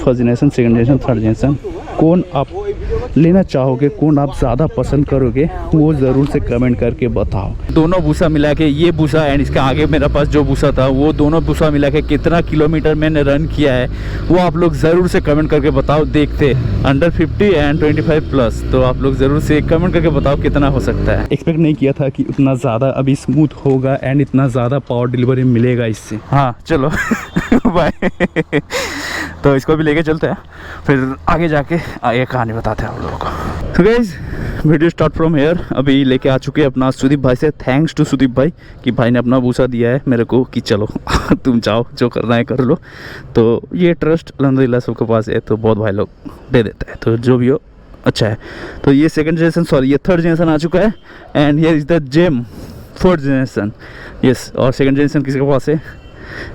First generation, second generation, third generation, कौन आप लेना चाहोगे, कौन आप ज़्यादा पसंद करोगे, वो ज़रूर से कमेंट करके बताओ। दोनों भूसा मिला के, ये भूसा एंड इसके आगे मेरे पास जो भूसा था, वो दोनों भूसा मिला के कितना किलोमीटर मैंने रन किया है वो आप लोग ज़रूर से कमेंट करके बताओ। देखते अंडर 50 एंड 25 प्लस, तो आप लोग ज़रूर से कमेंट करके बताओ कितना हो सकता है। एक्सपेक्ट नहीं किया था कि उतना ज़्यादा अभी स्मूथ होगा एंड इतना ज़्यादा पावर डिलीवरी मिलेगा इससे। हाँ चलो बाय। तो इसको भी लेके चलते हैं, फिर आगे जाके आगे कहानी बताते हैं आप लोगों को। तो guys video start from here. अभी लेके आ चुके हैं अपना सुदीप भाई से। थैंक्स टू सुदीप भाई कि भाई ने अपना भूसा दिया है मेरे को कि चलो तुम जाओ जो करना है कर लो। तो ये ट्रस्ट अल्हम्दुलिल्लाह सबके पास है, तो बहुत भाई लोग दे देता है, तो जो भी हो अच्छा है। तो ये सेकंड जनरेशन, सॉरी ये थर्ड जनरेशन आ चुका है and here is the gem fourth generation. Yes, और सेकंड जनरेशन किसी के पास है?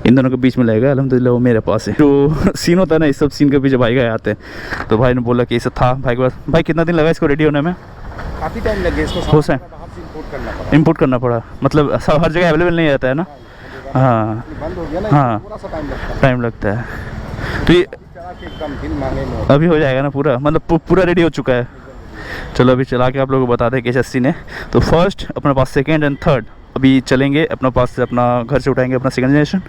इन दोनों के बीच में लगेगा अल्हम्दुलिल्लाह, वो मेरे पास है। जो सीन होता है ना, इस सब सीन के पीछे भाई गए आते हैं, तो भाई ने बोला कि ये सब था भाई के पास। भाई कितना दिन लगा इसको रेडी होने में? काफ़ी टाइम लग गया इसको, हो सर इम्पोर्ट करना पड़ा, मतलब सब हर जगह अवेलेबल नहीं रहता है ना। हाँ बंद हो गया ना, हाँ थोड़ा सा टाइम लगता है। तो ये एकदम दिन मांगे में अभी हो जाएगा ना पूरा, मतलब पूरा रेडी हो चुका है। चलो अभी चला के आप लोगों को बता दें कैसे अस्सी ने। तो फर्स्ट अपने पास सेकेंड एंड थर्ड अभी चलेंगे अपने पास से, अपना घर से उठाएंगे अपना सेकंड जनरेशन,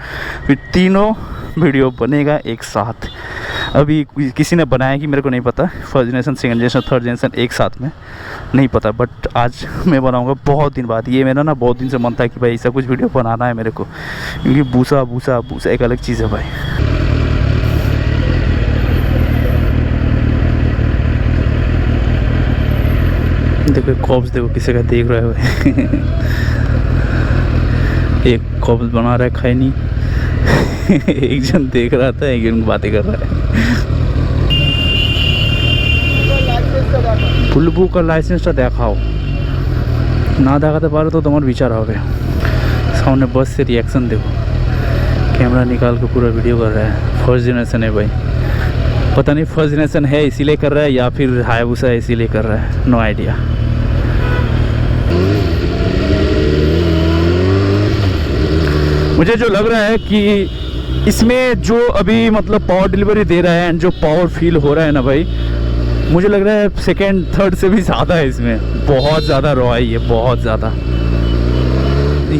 फिर तीनों वीडियो बनेगा एक साथ। अभी किसी ने बनाया कि मेरे को नहीं पता, first generation, second generation, third generation एक साथ में नहीं पता, बट आज मैं बनाऊंगा बहुत दिन बाद। ये मेरा ना बहुत दिन से मन था कि भाई ऐसा कुछ वीडियो बनाना है मेरे को, क्योंकि भूसा भूसा भूसा एक अलग चीज़ है भाई। देखो कॉप्स देखो किसी का देख रहे हो एक कॉप्स बना रहा है खाई नहीं एक जन देख रहा था, एक जन बातें कर रहा है। बुलबू का लाइसेंस देखाओ ना, देखाते पारो तो तुम्हारा विचार होगा। सामने बस से रिएक्शन देखो, कैमरा निकाल के पूरा वीडियो कर रहा है। फर्स्ट जनरेशन है भाई, पता नहीं फर्स्ट जनरेशन है इसीलिए कर रहा है या फिर हायाबुसा है इसीलिए कर रहा है, नो आइडिया। मुझे जो लग रहा है कि इसमें जो अभी मतलब पावर डिलीवरी दे रहा है एंड जो पावर फील हो रहा है ना भाई, मुझे लग रहा है सेकेंड थर्ड से भी ज़्यादा है इसमें, बहुत ज़्यादा रॉ है ये, बहुत ज़्यादा।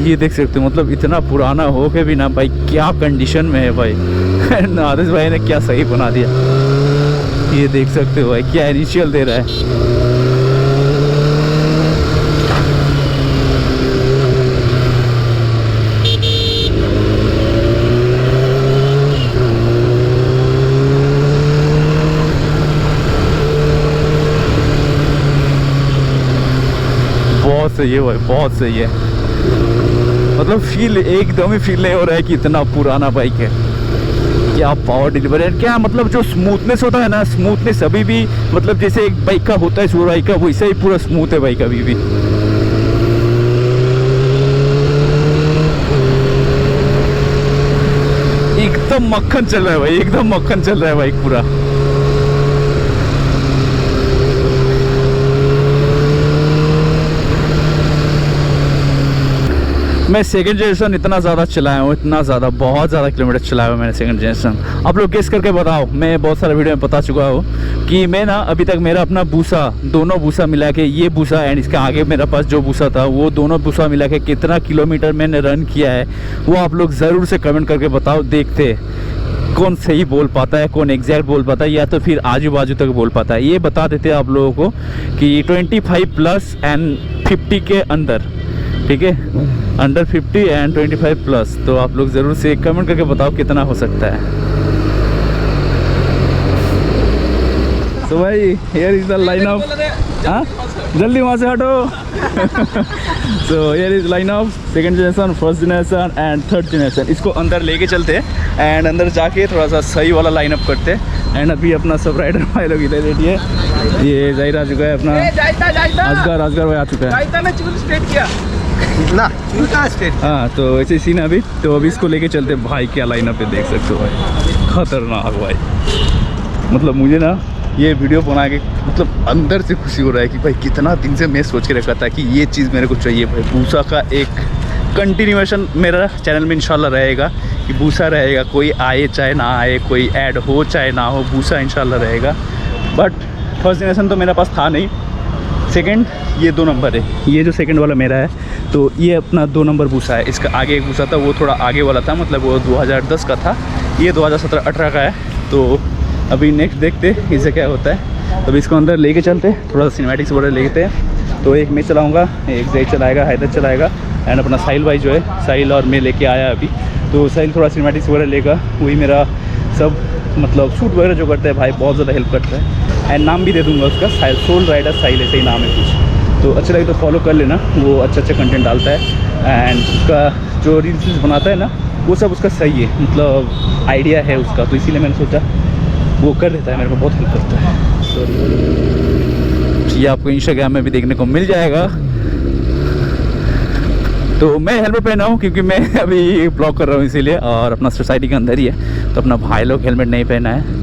ये देख सकते हो, मतलब इतना पुराना हो के भी ना भाई क्या कंडीशन में है भाई नादिस भाई ने क्या सही बना दिया। ये देख सकते हो भाई क्या इनिशियल दे रहा है। बहुत सही है भाई, बहुत सही है। मतलब फील एकदम ही फील नहीं हो रहा है कि इतना पुराना बाइक है। क्या पावर डिलीवरी है, क्या मतलब जो स्मूथनेस होता है ना, स्मूथनेस अभी भी मतलब जैसे एक बाइक का होता है सुपर बाइक का, वैसे ही पूरा स्मूथ है बाइक अभी भी। एकदम मक्खन चल रहा है भाई, एकदम मक्खन चल रहा है बाइक पूरा। मैं सेकंड जनरेशन इतना ज़्यादा चलाया हूँ, इतना ज़्यादा, बहुत ज़्यादा किलोमीटर चलाया हूँ मैंने सेकंड जनरेशन। आप लोग गेस करके बताओ, मैं बहुत सारे वीडियो में बता चुका हूँ कि मैं ना अभी तक मेरा अपना भूसा, दोनों भूसा मिला के, ये भूसा एंड इसके आगे मेरे पास जो भूसा था, वो दोनों भूसा मिला के कितना किलोमीटर मैंने रन किया है वो आप लोग ज़रूर से कमेंट करके बताओ। देखते कौन सही बोल पाता है, कौन एग्जैक्ट बोल पाता है, या तो फिर आजू बाजू तक बोल पाता है। ये बता देते हैं आप लोगों को कि 25 प्लस एंड 50 के अंदर, ठीक है, अंडर 50 एंड 25 प्लस। तो आप लोग ज़रूर से कमेंट करके बताओ कितना हो सकता है। तो भाई here is the line of, हाँ जल्दी वहाँ से हटो so here is line of second generation, first generation and third generation. इसको अंदर लेके चलते हैं एंड अंदर जाके थोड़ा सा सही वाला लाइनअप करते हैं। एंड अभी अपना सब राइडर भाई लोग इधर रेडी है। ये जाहिर आ चुका है अपना, असगर भाई आ चुका है ना स्टेट। हाँ तो ऐसे सीन अभी, तो अभी इसको लेके चलते भाई। क्या लाइनअप है देख सकते हो भाई, खतरनाक भाई। मतलब मुझे ना ये वीडियो बना के मतलब अंदर से खुशी हो रहा है कि भाई कितना दिन से मैं सोच के रखा था कि ये चीज़ मेरे को चाहिए भाई। भूसा का एक कंटिन्यूएशन मेरा चैनल में इंशाल्लाह रहेगा कि भूसा रहेगा, कोई आए चाहे ना आए, कोई ऐड हो चाहे ना हो, भूसा इंशाल्लाह रहेगा। बट फर्स्ट जनरेशन तो मेरे पास था नहीं, सेकंड ये 2 नंबर है, ये जो सेकंड वाला मेरा है तो ये अपना 2 नंबर भूसा है। इसका आगे एक भूसा था, वो थोड़ा आगे वाला था, मतलब वो 2010 का था, ये 2017-18 का है। तो अभी नेक्स्ट देखते इससे क्या होता है। तो अभी इसको अंदर लेके चलते, थोड़ा सा सिनेमैटिक्स वगैरह लेते हैं। तो एक मैं चलाऊँगा, एक जैद चलाएगा, हैदर चलाएगा, एंड अपना साहिल भाई जो है, साहिल और मैं लेके आया अभी। तो साहिल थोड़ा सिनेमैटिक्स वगैरह लेगा, वही मेरा सब मतलब शूट वगैरह जो करता है भाई बहुत ज़्यादा हेल्प करता है। एंड नाम भी दे दूँगा उसका, साहिल, सोल राइडर साहिल ऐसे ही नाम है कुछ। तो अच्छा लगे तो फॉलो कर लेना, वो अच्छा कंटेंट डालता है। एंड उसका जो रील्स बनाता है ना, वो सब उसका सही है, मतलब आइडिया है उसका, तो इसीलिए मैंने सोचा वो कर देता है, मेरे को बहुत हेल्प करता है। ये आपको इंस्टाग्राम में भी देखने को मिल जाएगा। तो मैं हेलमेट पहना हूँ क्योंकि मैं अभी ब्लॉग कर रहा हूँ इसीलिए, और अपना सोसाइटी के अंदर ही है, तो अपना भाई लोग हेलमेट नहीं पहना है।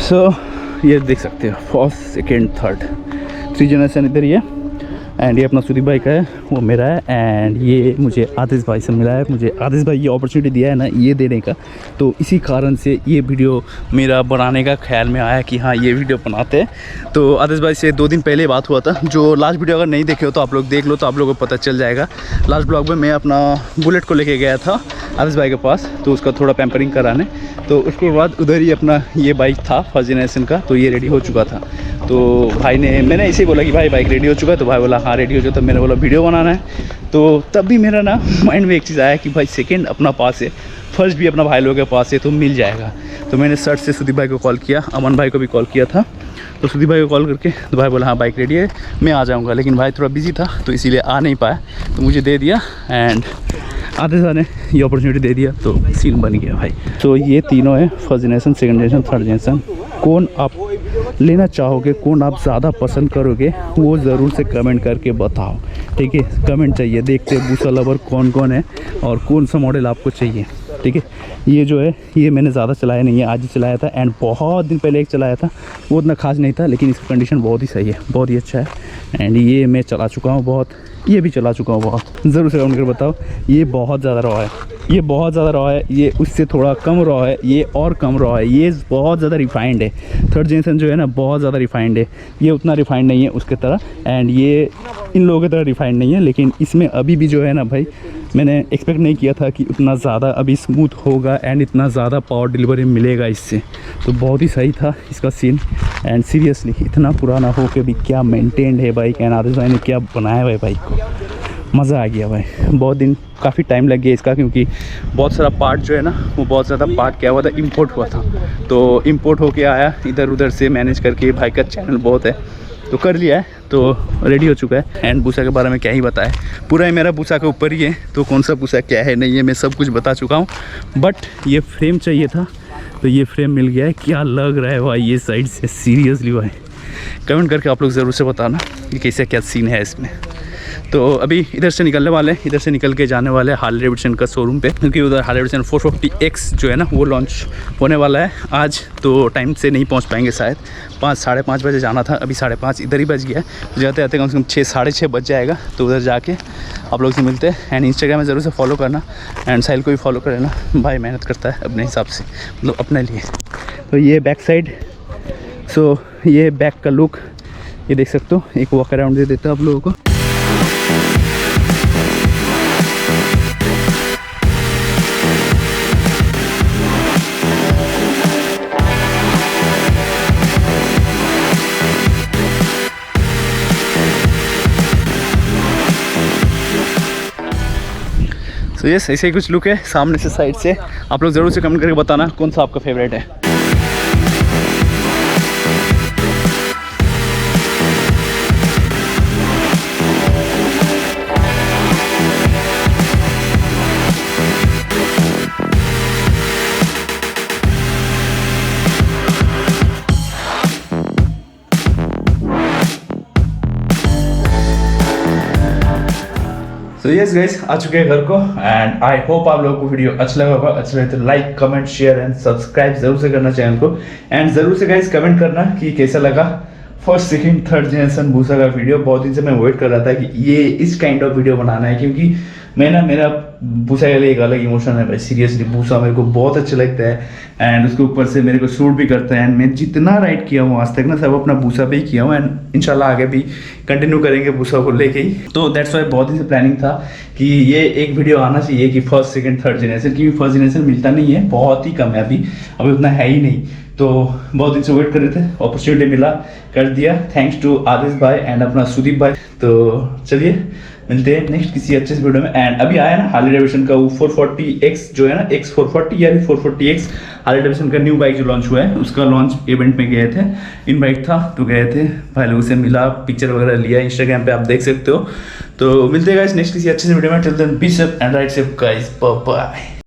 सो ये देख सकते हो, फर्स्ट सेकेंड थर्ड 3 जनरेशन इधर ही है। एंड ये अपना सुदीप भाई का है, वो मेरा है। एंड ये मुझे आतिश भाई से मिला है, मुझे आतिश भाई ये अपॉर्चुनिटी दिया है ना ये देने का, तो इसी कारण से ये वीडियो मेरा बनाने का ख्याल में आया कि हाँ ये वीडियो बनाते हैं। तो आतिश भाई से 2 दिन पहले बात हुआ था, जो लास्ट वीडियो अगर नहीं देखे हो तो आप लोग देख लो, तो आप लोगों को पता चल जाएगा। लास्ट ब्लॉग में मैं अपना बुलेट को लेके गया था आतिश भाई के पास, तो उसका थोड़ा पैम्परिंग कराने, तो उसके बाद उधर ही अपना ये बाइक था फर्स्ट जनरेशन का, तो ये रेडी हो चुका था। तो भाई ने, मैंने ऐसे ही बोला कि भाई बाइक रेडी हो चुका है, तो भाई बोला हाँ रेडी हो चुका, तो मैंने बोला वीडियो बनाना है। तो तब भी मेरा ना माइंड में एक चीज़ आया कि भाई सेकंड अपना पास है, फर्स्ट भी अपना भाई लोगों के पास है, तो मिल जाएगा। तो मैंने सर्च से सुदीप भाई को कॉल किया, अमन भाई को भी कॉल किया था। तो सुदीप भाई को कॉल करके तो भाई बोला हाँ बाइक रेडी है, मैं आ जाऊँगा, लेकिन भाई थोड़ा बिजी था तो इसीलिए आ नहीं पाया, तो मुझे दे दिया। एंड आधे साल ने ये अपॉर्चुनिटी दे दिया, तो सीन बन गया भाई। तो ये तीनों है, first generation, second generation, third generation. कौन आप लेना चाहोगे, कौन आप ज़्यादा पसंद करोगे, वो ज़रूर से कमेंट करके बताओ, ठीक है। कमेंट चाहिए, देखते हैं भूसा लवर कौन कौन है और कौन सा मॉडल आपको चाहिए, ठीक है। ये जो है ये मैंने ज़्यादा चलाया नहीं है, आज ही चलाया था। एंड बहुत दिन पहले एक चलाया था, वो उतना खास नहीं था, लेकिन इसका कंडीशन बहुत ही सही है, बहुत ही अच्छा है। एंड ये मैं चला चुका हूँ बहुत, ये भी चला चुका हूँ बहुत। ज़रूर से कमेंट कर बताओ, ये बहुत ज़्यादा रॉ है, ये बहुत ज़्यादा रॉ है, ये उससे थोड़ा कम रॉ है, ये और कम रॉ है, ये बहुत ज़्यादा रिफाइंड है। थर्ड जनरेशन जो है ना बहुत ज़्यादा रिफाइंड है, ये उतना रिफाइंड नहीं है उसके तरह, एंड ये इन लोगों की तरह रिफाइंड नहीं है। लेकिन इसमें अभी भी जो है ना भाई, मैंने एक्सपेक्ट नहीं किया था कि उतना ज़्यादा अभी स्मूथ होगा एंड इतना ज़्यादा पावर डिलीवरी मिलेगा इससे, तो बहुत ही सही था इसका सीन। एंड सीरियसली इतना पुराना हो के भी क्या मेंटेन्ड है बाइक, एंड आतिश भाई ने क्या बनाया है बाइक को, मज़ा आ गया भाई। बहुत दिन, काफ़ी टाइम लग गया इसका, क्योंकि बहुत सारा पार्ट जो है ना, वो बहुत ज़्यादा पार्ट क्या हुआ था, इंपोर्ट हुआ था। तो इंपोर्ट होके आया, इधर उधर से मैनेज करके, भाई का चैनल बहुत है तो कर लिया है, तो रेडी हो चुका है। एंड भूसा के बारे में क्या ही बताए, पूरा ही मेरा भूसा के ऊपर ही है, तो कौन सा भूसा क्या है नहीं है मैं सब कुछ बता चुका हूँ। बट ये फ्रेम चाहिए था, तो ये फ्रेम मिल गया है। क्या लग रहा है भाई ये साइड से, सीरियसली भाई कमेंट करके आप लोग ज़रूर से बताना कि कैसे क्या सीन है इसमें। तो अभी इधर से निकलने वाले हैं, इधर से निकल के जाने वाले हैं हार्ले डेविडसन का शोरूम पे, क्योंकि उधर हार्ले डेविडसन 450X जो है ना वो लॉन्च होने वाला है आज। तो टाइम से नहीं पहुंच पाएंगे, शायद 5, साढ़े 5 बजे जाना था, अभी 5:30 इधर ही बज गया है। जाते आते कम से कम 6, साढ़े 6 बज जाएगा। तो उधर जाके आप लोग से मिलते हैं। एंड इंस्टाग्राम में ज़रूर से फॉलो करना, एंड साहिल को भी फॉलो कर लेना, भाई मेहनत करता है अपने हिसाब से, मतलब अपने लिए। तो ये बैक साइड, सो ये बैक का लुक ये देख सकते हो। एक वॉक अराउंड दे देता है आप लोगों को। तो ये ऐसे ही कुछ लुक है सामने से, साइड से। आप लोग ज़रूर से कमेंट करके बताना कौन सा आपका फेवरेट है। तो यस गाइस आ चुके हैं घर को एंड आई होप आप लोगों को वीडियो अच्छा लगा होगा। अच्छा लगे तो like comment share and subscribe जरूर से करना चैनल को एंड जरूर से गाइस कमेंट करना कि कैसा लगा फर्स्ट सेकंड थर्ड जनरेशन भूसा का वीडियो। बहुत दिन से मैं वेट कर रहा था कि ये इस काइंड ऑफ वीडियो बनाना है, क्योंकि मैं ना मेरा भूसा के लिए एक अलग इमोशन है भाई। सीरियसली भूसा मेरे को बहुत अच्छा लगता है एंड उसके ऊपर से मेरे को सूट भी करता है एंड मैं जितना राइड किया हूँ आज तक ना सब अपना भूसा पे ही किया हूँ एंड इंशाल्लाह आगे भी कंटिन्यू करेंगे भूसा को लेके ही। तो दैट्स वाई बहुत दिन से प्लानिंग था कि ये एक वीडियो आना चाहिए कि फर्स्ट सेकंड थर्ड जनरेशन, क्योंकि फर्स्ट जनरेशन मिलता नहीं है, बहुत ही कम है अभी उतना है ही नहीं। तो बहुत दिन से वेट कर रहे थे, अपॉर्चुनिटी मिला कर दिया, थैंक्स टू आदिश भाई एंड अपना सुदीप भाई। तो चलिए मिलते हैं नेक्स्ट किसी अच्छे से वीडियो में। एंड अभी आया ना हार्ले डेविडसन का वो 440X जो है ना X440 या 440X हार्ले डेविडसन का न्यू बाइक जो लॉन्च हुआ है, उसका लॉन्च इवेंट में गए थे, इनवाइट था तो गए थे, भाई लोगों से मिला, पिक्चर वगैरह लिया, इंस्टाग्राम पे आप देख सकते हो। तो मिलते हैं गाइस नेक्स्ट किसी अच्छे से वीडियो में। Till then be safe and ride safe guys, bye bye.